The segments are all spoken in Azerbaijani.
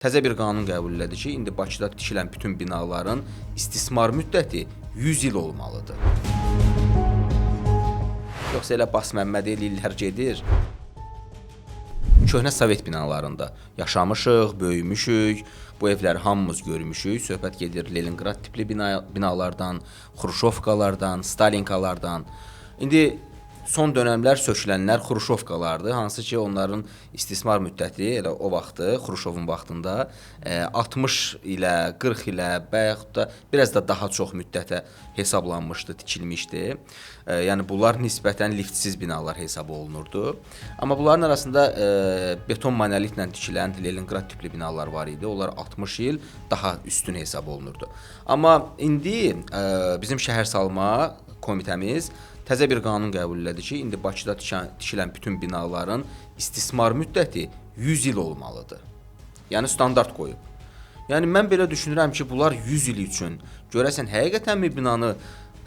Təzə bir qanun qəbul elədi ki, indi Bakıda tikilən bütün binaların istismar müddəti 100 il olmalıdır. Yoxsa elə Bas Məmmədli illər gedir. Köhnə Sovet binalarında yaşamışıq, böyümüşük, bu evləri hamımız görmüşük. Söhbət gedir Leningrad tipli binalardan, Xruşovkalardan, Stalinkalardan. İndi son dönəmlər sökülənlər Xruşovkalardır, hansı ki onların istismar müddəti elə o vaxtı, Xruşovun vaxtında 60 ilə, 40 ilə və yaxud da biraz da daha çox müddətə hesablanmışdı, tikilmişdi. Yəni bunlar nisbətən liftsiz binalar hesab olunurdu. Amma bunların arasında beton monolitlə tikilən Leningrad tipli binalar var idi. Onlar 60 il daha üstün hesab olunurdu. Amma indi bizim şəhərsalma komitəmiz təzə bir qanun qəbul elədi ki, indi Bakıda tikilən bütün binaların istismar müddəti 100 il olmalıdır. Yəni standart qoyub. Yəni mən belə düşünürəm ki, bunlar 100 il üçün görəsən həqiqətənmi binanı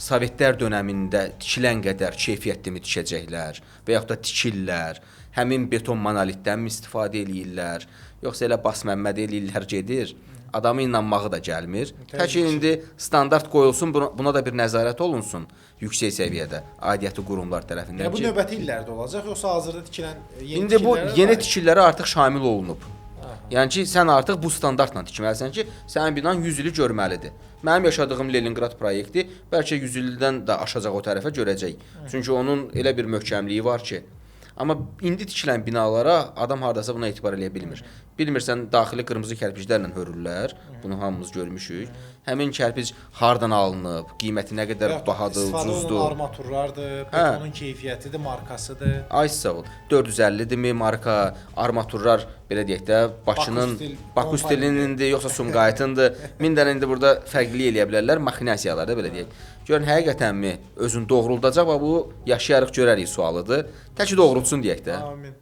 Sovetlər dönəmində tikilən qədər keyfiyyətli mi tikəcəklər və yaxud da tikirlər? Həmin beton monolitdən istifadə eləyirlər? Yoxsa elə Bas Məmmədli illər gedir? Adamı inanmağı da gəlmir. Tək indi standart qoyulsun, buna da bir nəzarət olunsun yüksək səviyyədə aidiyyatı qurumlar tərəfindən. Bu növbəti illərdə olacaq, yoxsa hazırda tikilən yeni İndi bu yeni tikililərə artıq şamil olunub. Yəni ki, sən artıq bu standartla tikməlisən ki, sənin binan 100 ili görməlidir. Mənim yaşadığım Leningrad proyekti bəlkə 100 ildən də aşacaq o tərəfə görəcək. Çünki onun elə bir möhkəmliyi var ki. Amma indi tikilən binalara adam hardasa buna etibar eləyə bilmir. Bilmirsən, daxili qırmızı kərpiclərlə hörürlər. Bunu hamımız görmüşük. Həmin kərpic hardan alınıb, qiyməti nə qədər bahadır, ucuzdur. Armaturlardır, betonun keyfiyyətidir, markasıdır. Ay sağ ol. 450-dirmi marka, armaturlar belə deyək də Bakının Baku stilinindir, yoxsa Sumqayıtındır. 1000 dənə indi burada fərqli eləyə bilərlər, maxinasiyalar da belə deyək. Görün həqiqətənmi özün doğruldacaq və bu yaşayarıq görərik sualıdır. Təki doğrultsun deyək də. Amin.